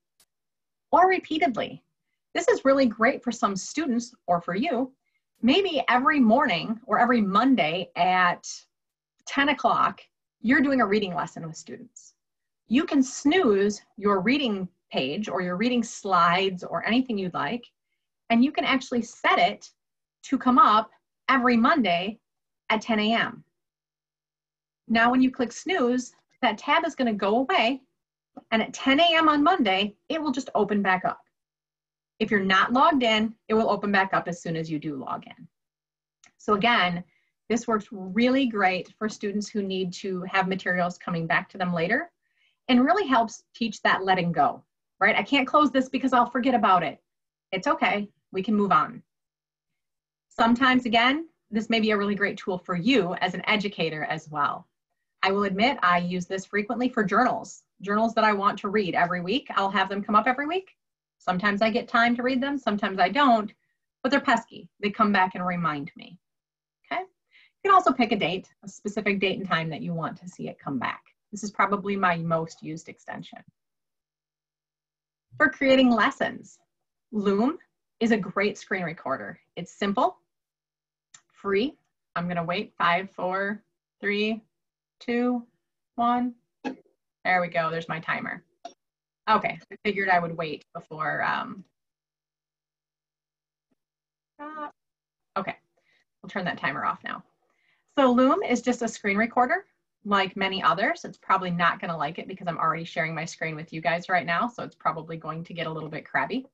[SPEAKER 1] Or repeatedly. This is really great for some students or for you. Maybe every morning or every Monday at 10 o'clock, you're doing a reading lesson with students. You can snooze your reading page or your reading slides or anything you'd like, and you can actually set it to come up every Monday at 10 a.m. Now, when you click snooze, that tab is going to go away, and at 10 a.m. on Monday, it will just open back up. If you're not logged in, it will open back up as soon as you do log in. So again, this works really great for students who need to have materials coming back to them later, and really helps teach that letting go, right? I can't close this because I'll forget about it. It's okay, we can move on. Sometimes, again, this may be a really great tool for you as an educator as well. I will admit I use this frequently for journals that I want to read every week. I'll have them come up every week. Sometimes I get time to read them, sometimes I don't, but they're pesky. They come back and remind me, okay? You can also pick a date, a specific date and time that you want to see it come back. This is probably my most used extension. For creating lessons, Loom is a great screen recorder. It's simple, free. I'm gonna wait, 5, 4, 3, 2, 1. There we go, there's my timer. Okay, I figured I would wait before, okay, we'll turn that timer off now. So Loom is just a screen recorder like many others. It's probably not gonna like it because I'm already sharing my screen with you guys right now, so it's probably going to get a little bit crabby.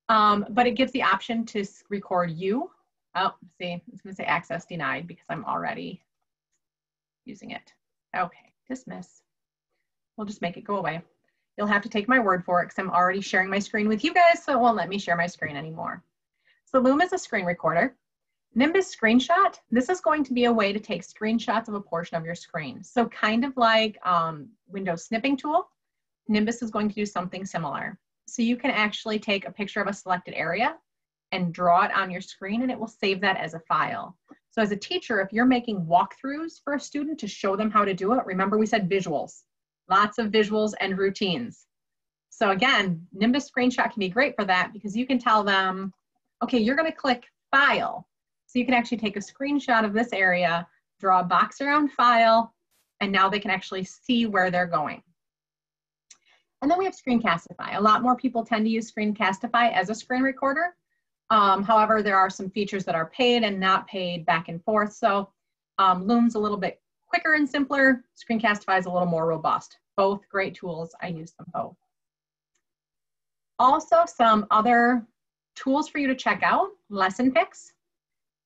[SPEAKER 1] But it gives the option to record you. Oh, see, it's gonna say access denied because I'm already using it. Okay, dismiss. We'll just make it go away. You'll have to take my word for it because I'm already sharing my screen with you guys, so it won't let me share my screen anymore. So Loom is a screen recorder. Nimbus Screenshot, this is going to be a way to take screenshots of a portion of your screen. So kind of like Windows snipping tool, Nimbus is going to do something similar. So you can actually take a picture of a selected area and draw it on your screen, and it will save that as a file. So as a teacher, if you're making walkthroughs for a student to show them how to do it, remember we said visuals. Lots of visuals and routines. So again, Nimbus Screenshot can be great for that because you can tell them, okay, you're gonna click File. So you can actually take a screenshot of this area, draw a box around File, and now they can actually see where they're going. And then we have Screencastify. A lot more people tend to use Screencastify as a screen recorder. However, there are some features that are paid and not paid back and forth. So Loom's a little bit quicker and simpler. Screencastify is a little more robust. Both great tools. I use them both. Also, some other tools for you to check out, Lessonpix.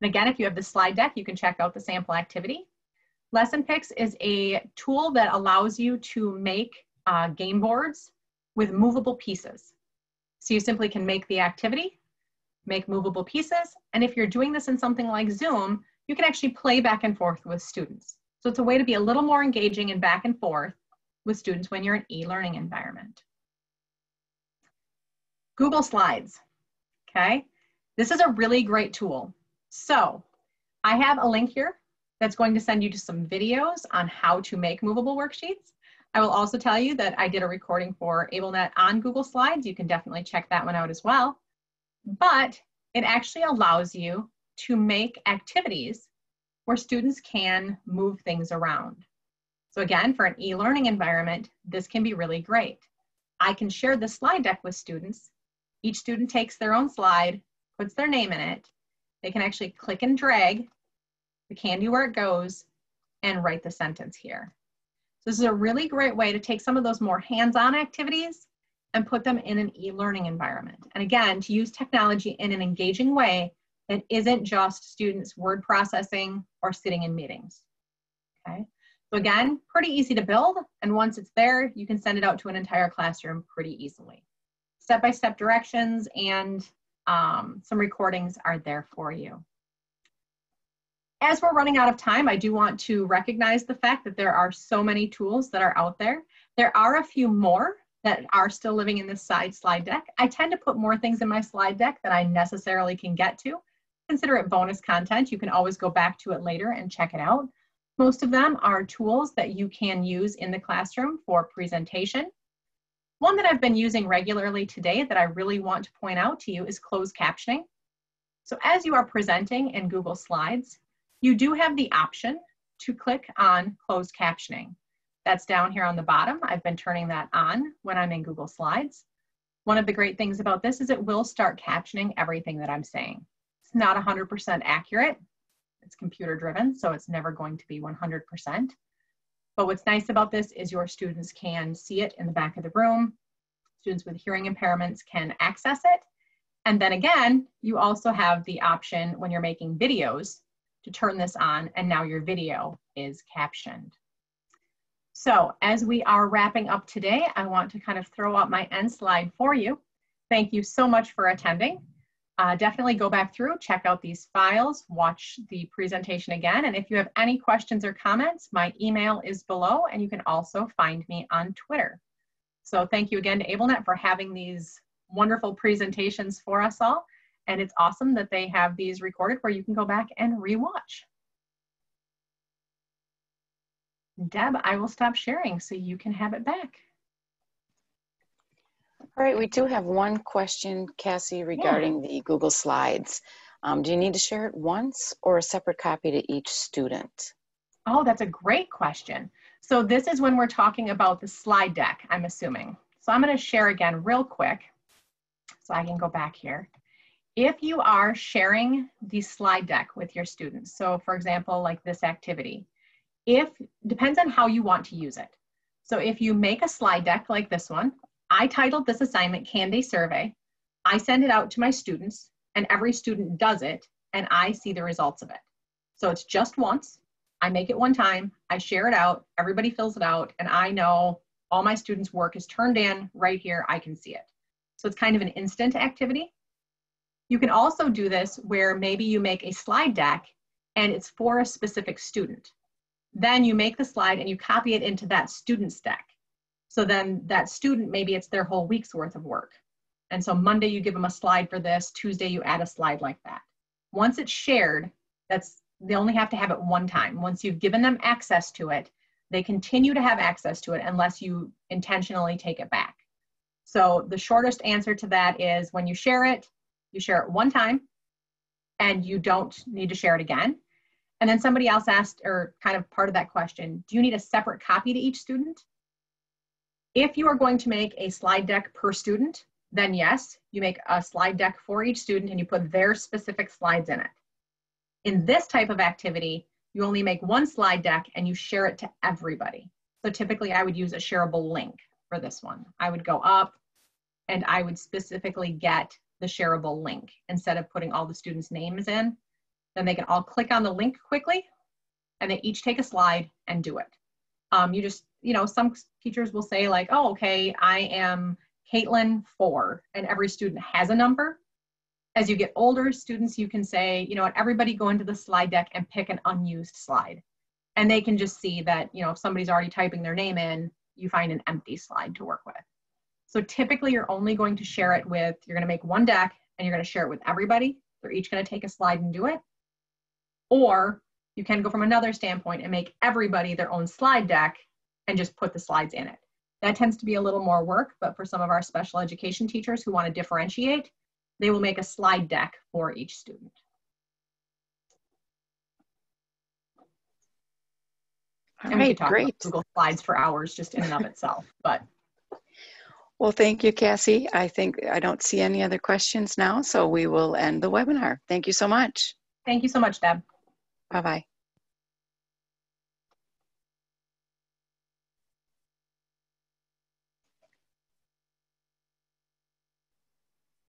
[SPEAKER 1] And again, if you have the slide deck, you can check out the sample activity. Lessonpix is a tool that allows you to make game boards with movable pieces. So you simply can make the activity, make movable pieces, and if you're doing this in something like Zoom, you can actually play back and forth with students. So it's a way to be a little more engaging and back and forth with students when you're in an e-learning environment. Google Slides, okay? This is a really great tool. So I have a link here that's going to send you to some videos on how to make movable worksheets. I will also tell you that I did a recording for AbleNet on Google Slides. You can definitely check that one out as well. But it actually allows you to make activities where students can move things around. So again, for an e-learning environment, this can be really great. I can share the slide deck with students. Each student takes their own slide, puts their name in it. They can actually click and drag the can do where it goes and write the sentence here. So this is a really great way to take some of those more hands-on activities and put them in an e-learning environment. And again, to use technology in an engaging way that isn't just students word processing or sitting in meetings, okay? So again, pretty easy to build, and once it's there, you can send it out to an entire classroom pretty easily. Step-by-step directions and some recordings are there for you. As we're running out of time, I do want to recognize the fact that there are so many tools that are out there. There are a few more that are still living in this slide deck. I tend to put more things in my slide deck than I necessarily can get to. Consider it bonus content. You can always go back to it later and check it out. Most of them are tools that you can use in the classroom for presentation. One that I've been using regularly today that I really want to point out to you is closed captioning. So as you are presenting in Google Slides, you do have the option to click on closed captioning. That's down here on the bottom. I've been turning that on when I'm in Google Slides. One of the great things about this is it will start captioning everything that I'm saying. It's not 100% accurate. It's computer driven, so it's never going to be 100%. But what's nice about this is your students can see it in the back of the room. Students with hearing impairments can access it. And then again, you also have the option when you're making videos to turn this on, and now your video is captioned. So as we are wrapping up today, I want to kind of throw out my end slide for you. Thank you so much for attending. Definitely go back through, check out these files, watch the presentation again. And if you have any questions or comments, my email is below, and you can also find me on Twitter. So thank you again to AbleNet for having these wonderful presentations for us all. And it's awesome that they have these recorded where you can go back and rewatch. Deb, I will stop sharing so you can have it back.
[SPEAKER 2] All right, we do have one question, Cassie, regarding the Google Slides. Do you need to share it once or a separate copy to each student?
[SPEAKER 1] Oh, that's a great question. So this is when we're talking about the slide deck, I'm assuming. So I'm going to share again real quick so I can go back here. If you are sharing the slide deck with your students, so for example, like this activity, depends on how you want to use it. So if you make a slide deck like this one, I titled this assignment Can They Survey. I send it out to my students, and every student does it, and I see the results of it. So it's just once. I make it one time, I share it out, everybody fills it out, and I know all my students' work is turned in right here, I can see it. So it's kind of an instant activity. You can also do this where maybe you make a slide deck and it's for a specific student. Then you make the slide and you copy it into that student's deck. So then that student, maybe it's their whole week's worth of work. And so Monday you give them a slide for this, Tuesday you add a slide like that. Once it's shared, they only have to have it one time. Once you've given them access to it, they continue to have access to it unless you intentionally take it back. So the shortest answer to that is when you share it one time and you don't need to share it again. And then somebody else asked, or kind of part of that question, do you need a separate copy to each student? If you are going to make a slide deck per student, then yes, you make a slide deck for each student and you put their specific slides in it. In this type of activity, you only make one slide deck and you share it to everybody. So typically I would use a shareable link for this one. I would go up and I would specifically get the shareable link instead of putting all the students' names in. Then they can all click on the link quickly and they each take a slide and do it. Some teachers will say like, oh, okay, I am Caitlin 4, and every student has a number. As you get older students, you can say, you know what, everybody go into the slide deck and pick an unused slide. And they can just see that, if somebody's already typing their name in, you find an empty slide to work with. So typically you're only going to share it with, you're going to make one deck and you're going to share it with everybody. They're each going to take a slide and do it. Or you can go from another standpoint and make everybody their own slide deck and just put the slides in it. That tends to be a little more work, but for some of our special education teachers who want to differentiate, they will make a slide deck for each student.
[SPEAKER 2] All
[SPEAKER 1] and
[SPEAKER 2] right,
[SPEAKER 1] we could talk
[SPEAKER 2] great.
[SPEAKER 1] about Google Slides for hours just in and of itself, but.
[SPEAKER 2] Well, thank you, Cassie. I think I don't see any other questions now, so we will end the webinar. Thank you so much.
[SPEAKER 1] Thank you so much, Deb.
[SPEAKER 2] Bye-bye.